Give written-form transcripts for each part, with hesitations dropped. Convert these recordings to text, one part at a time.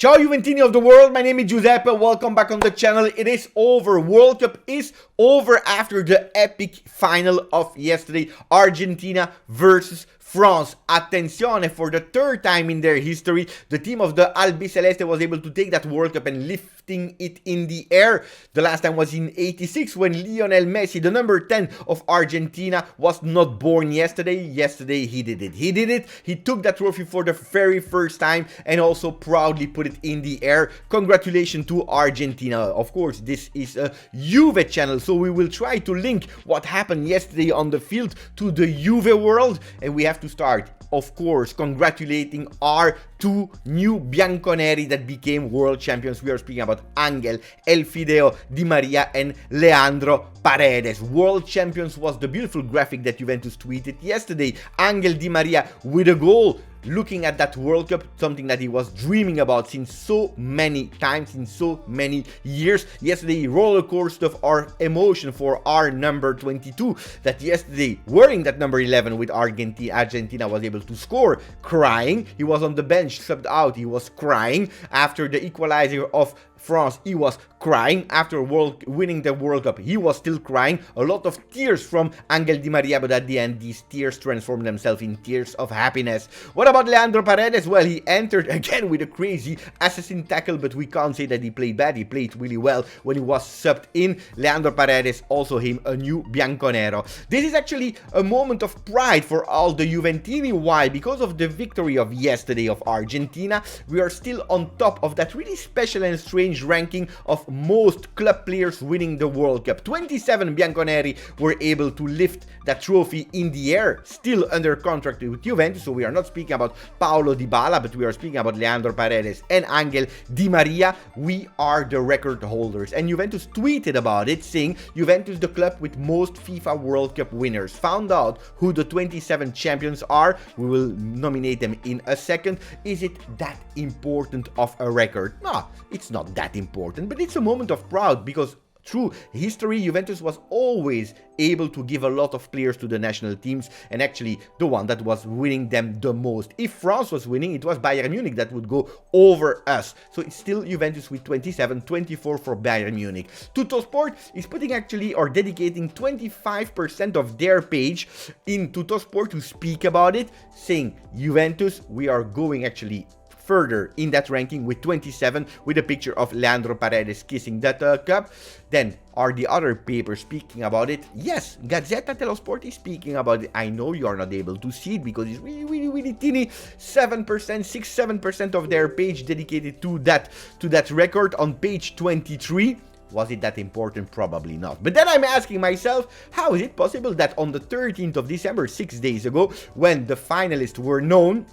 Ciao Juventini of the world, my name is Giuseppe, welcome back on the channel. It is over, World Cup is over after the epic final of yesterday, Argentina versus France. Attenzione, for the third time in their history, the team of the Albiceleste was able to take that World Cup and lifting it in the air. The last time was in '86 when Lionel Messi, the number 10 of Argentina, was not born yesterday. Yesterday he did it. He took that trophy for the very first time and also proudly put it in the air. Congratulations to Argentina. Of course, this is a Juve channel, so we will try to link what happened yesterday on the field to the Juve world, and we have to start, of course, congratulating our two new Bianconeri that became world champions. We are speaking about Angel El Fideo Di Maria and Leandro Paredes. World champions was the beautiful graphic that Juventus tweeted yesterday. Angel Di Maria with a goal, looking at that World Cup, something that he was dreaming about since so many times, in so many years. Yesterday, roller coaster of our emotion for our number 22, that yesterday, wearing that number 11 with Argentina was able to score, crying. He was on the bench, subbed out, he was crying. After the equalizer of France, he was crying. After winning the World Cup, he was still crying. A lot of tears from Angel Di Maria, but at the end, these tears transformed themselves in tears of happiness. What about Leandro Paredes? Well, he entered again with a crazy assassin tackle, but we can't say that he played bad. He played really well when he was subbed in. Leandro Paredes, also him, a new Bianconero. This is actually a moment of pride for all the Juventini. Why? Because of the victory of yesterday of Argentina, we are still on top of that really special and strange ranking of most club players winning the World Cup. 27 Bianconeri were able to lift that trophy in the air, still under contract with Juventus, so we are not speaking about Paulo Dybala, but we are speaking about Leandro Paredes and Angel Di Maria. We are the record holders, and Juventus tweeted about it, saying Juventus the club with most FIFA World Cup winners. Found out who the 27 champions are. We will nominate them in a second. Is it that important of a record? No, it's not that important, but it's a moment of pride, because through history, Juventus was always able to give a lot of players to the national teams, and actually the one that was winning them the most. If France was winning, it was Bayern Munich that would go over us. So it's still Juventus with 27, 24 for Bayern Munich. Tuttosport is putting actually, or dedicating 25% of their page in Tuttosport to speak about it, saying Juventus, we are going actually further in that ranking with 27, with a picture of Leandro Paredes kissing that cup. Then are the other papers speaking about it? Yes, Gazzetta dello Sport is speaking about it. I know you are not able to see it because it's really teeny. 7% of their page dedicated to that record on page 23. Was it that important? Probably not. But then I'm asking myself, how is it possible that on the 13th of December, 6 days ago, when the finalists were known,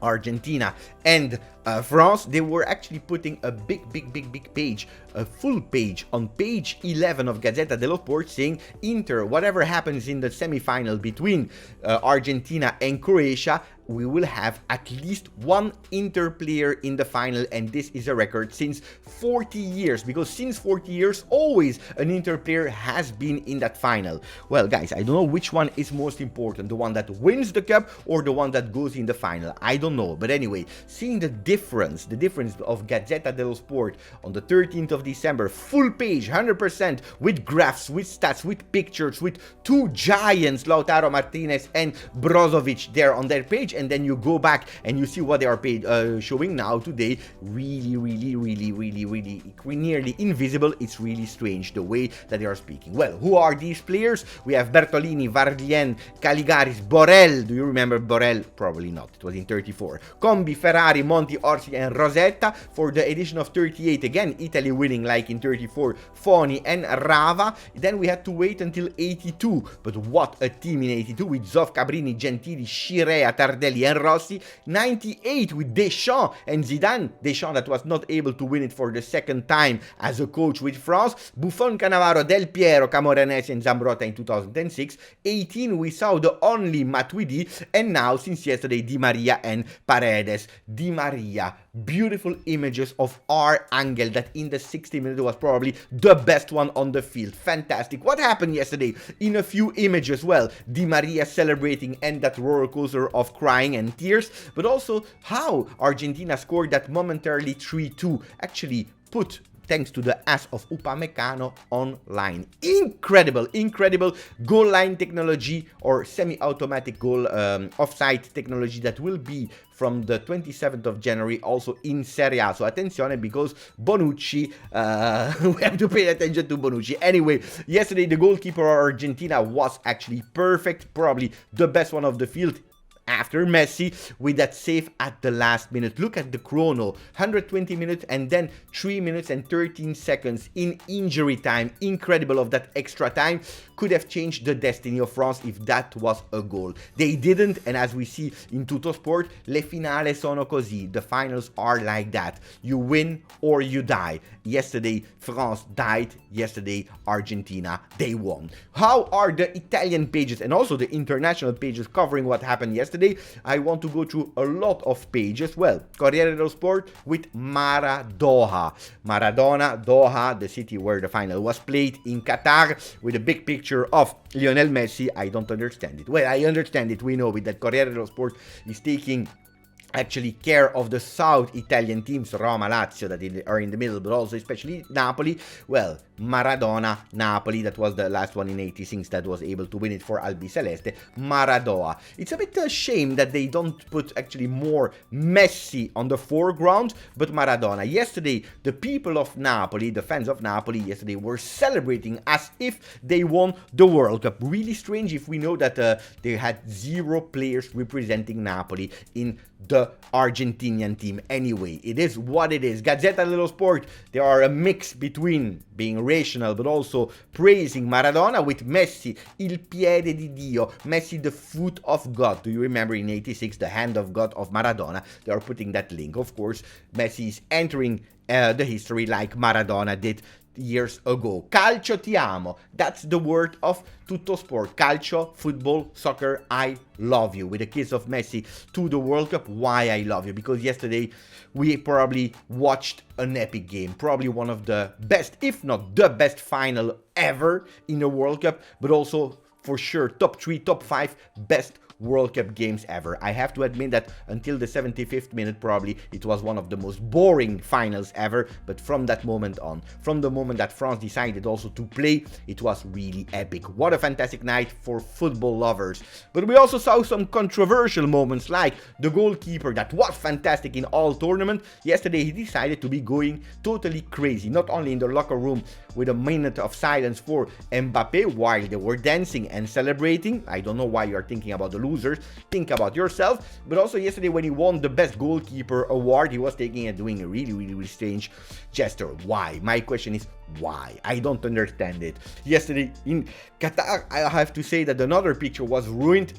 Argentina and France, they were actually putting a big page, a full page on page 11 of Gazzetta dello Sport, saying Inter, whatever happens in the semi-final between Argentina and Croatia, we will have at least one Inter player in the final, and this is a record since 40 years, because since 40 years, always an Inter player has been in that final. Well, guys, I don't know which one is most important, the one that wins the cup or the one that goes in the final. I don't know, but anyway, seeing the difference of Gazzetta dello Sport on the 13th of December, full page, 100%, with graphs, with stats, with pictures, with two giants, Lautaro Martinez and Brozovic, there on their page, and then you go back and you see what they are showing now today. Really nearly invisible. It's really strange the way that they are speaking. Well, who are these players? We have Bertolini, Varlien, Caligaris, Borrell. Do you remember Borrell? Probably not. It was in 34. Combi, Ferrari, Monti, Orsi, and Rosetta. For the edition of 38, again, Italy winning like in 34, Foni and Rava. Then we had to wait until 82. But what a team in 82 with Zoff, Cabrini, Gentili, Scirea, Tardelli, and Rossi. 98 with Deschamps and Zidane. Deschamps that was not able to win it for the second time as a coach with France. Buffon, Cannavaro, Del Piero, Camoranesi, and Zambrotta in 2006. 18 we saw the only Matuidi, and now since yesterday Di Maria and Paredes. Di Maria, beautiful images of our Angel that in the 60 minutes was probably the best one on the field. Fantastic. What happened yesterday? In a few images, well, Di Maria celebrating and that roller coaster of crying crying and tears, but also how Argentina scored that momentarily 3-2, actually put, thanks to the ass of Upamecano, online. Incredible goal line technology or semi-automatic goal offside technology that will be from the 27th of January also in Serie A. So attenzione, because Bonucci, we have to pay attention to Bonucci. Anyway, yesterday the goalkeeper of Argentina was actually perfect, probably the best one of the field after Messi, with that save at the last minute. Look at the chrono, 120 minutes and then 3 minutes and 13 seconds in injury time. Incredible of that extra time. Could have changed the destiny of France if that was a goal. They didn't, and as we see in Tutto Sport, le finale sono così. The finals are like that. You win or you die. Yesterday, France died. Yesterday, Argentina, they won. How are the Italian pages and also the international pages covering what happened yesterday? I want to go through a lot of pages. Well, Corriere dello Sport with Maradona, Doha, the city where the final was played in Qatar, with a big picture of Lionel Messi. I don't understand it. Well, I understand it. We know it, that Corriere dello Sport is taking actually care of the South Italian teams, Roma, Lazio, that are in the middle, but also especially Napoli. Well, Maradona, Napoli, that was the last one in 86 that was able to win it for Albiceleste. Maradona. It's a bit a shame that they don't put actually more Messi on the foreground, but Maradona. Yesterday, the people of Napoli, the fans of Napoli, yesterday were celebrating as if they won the World Cup. Really strange if we know that they had 0 players representing Napoli in the Argentinian team. Anyway, it is what it is. Gazzetta dello Sport, they are a mix between being rational but also praising Maradona, with Messi, il piede di Dio, Messi, the foot of God. Do you remember in 86, the hand of God of Maradona? They are putting that link. Of course, Messi is entering the history like Maradona did years ago. Calcio ti amo. That's the word of Tutto Sport. Calcio, football, soccer, I love you. With a kiss of Messi to the World Cup. Why I love you? Because yesterday we probably watched an epic game. Probably one of the best, if not the best final ever in the World Cup. But also for sure top 3, top 5 best World Cup games ever. I have to admit that until the 75th minute probably it was one of the most boring finals ever, but from that moment on, from the moment that France decided also to play, it was really epic. What a fantastic night for football lovers. But we also saw some controversial moments, like the goalkeeper that was fantastic in all tournament. Yesterday he decided to be going totally crazy, not only in the locker room with a minute of silence for Mbappe while they were dancing and celebrating. I don't know why you're thinking about the losers, think about yourself. But also yesterday when he won the best goalkeeper award, he was taking and doing a really strange gesture. Why? My question is why? I don't understand it. Yesterday in Qatar, I have to say that another picture was ruined,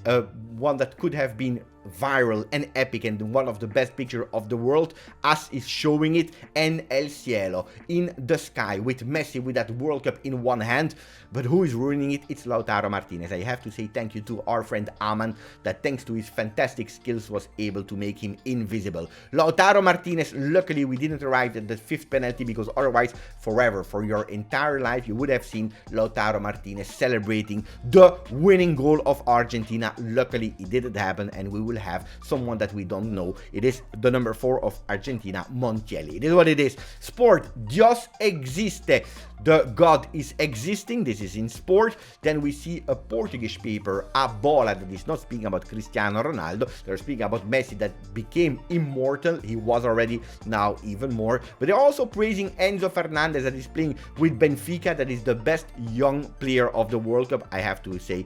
one that could have been viral and epic and one of the best pictures of the world, as is showing it, en el cielo, in the sky, with Messi with that World Cup in one hand. But who is ruining it? It's Lautaro Martinez. I have to say thank you to our friend Aman, that thanks to his fantastic skills was able to make him invisible. Lautaro Martinez, luckily we didn't arrive at the 5th penalty, because otherwise forever, for your entire life, you would have seen Lautaro Martinez celebrating the winning goal of Argentina. Luckily it didn't happen, and we will have someone that we don't know. It is the number 4 of Argentina, Montiel. It is what it is. Sport, Dios existe. The God is existing. This is in sport. Then we see a Portuguese paper, A Bola, that is not speaking about Cristiano Ronaldo. They're speaking about Messi that became immortal. He was already, now even more. But they're also praising Enzo Fernandez, that is playing with Benfica, that is the best young player of the World Cup. I have to say,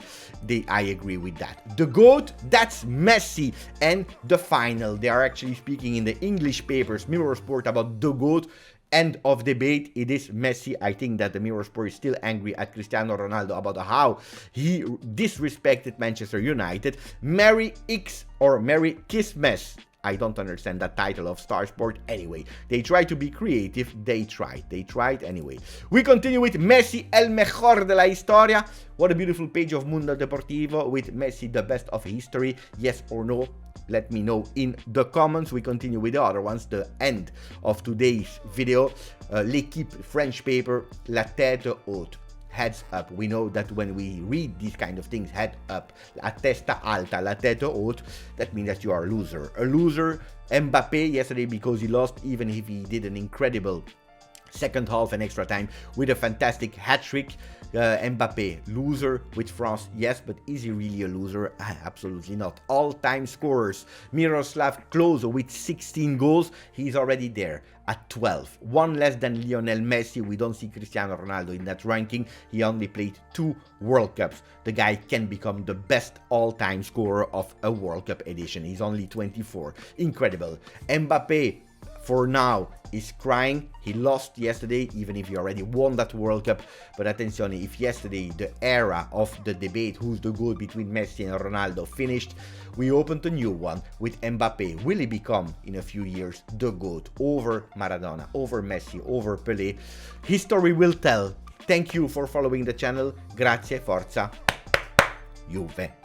I agree with that. The GOAT, that's Messi. And the final, they are actually speaking in the English papers, Mirror Sport, about the GOAT. End of debate, it is Messi. I think that the Mirror Sport is still angry at Cristiano Ronaldo about how he disrespected Manchester United. Merry X or Merry Christmas. I don't understand that title of Star Sport. Anyway, they try to be creative. They tried anyway. We continue with Messi, el mejor de la historia. What a beautiful page of Mundo Deportivo with Messi, the best of history. Yes or no? Let me know in the comments. We continue with the other ones. The end of today's video. L'équipe, French paper, La Tête Haute. heads up. We know that when we read these kind of things, head up, la testa alta, la tête haute, that means that you are a loser. A loser. Mbappe yesterday, because he lost, even if he did an incredible second half and extra time with a fantastic hat-trick. Mbappe, loser with France, yes, but is he really a loser? Absolutely not. All-time scorers, Miroslav Klose with 16 goals, he's already there at 12. One less than Lionel Messi. We don't see Cristiano Ronaldo in that ranking. He only played 2 World Cups. The guy can become the best all-time scorer of a World Cup edition. He's only 24. Incredible. Mbappe, for now, is crying. He lost yesterday, even if he already won that World Cup. But attention, if yesterday the era of the debate who's the GOAT between Messi and Ronaldo finished, we opened a new one with Mbappe. Will he become in a few years the GOAT over Maradona, over Messi, over Pelé? History will tell. Thank you for following the channel. Grazie, forza, Juve.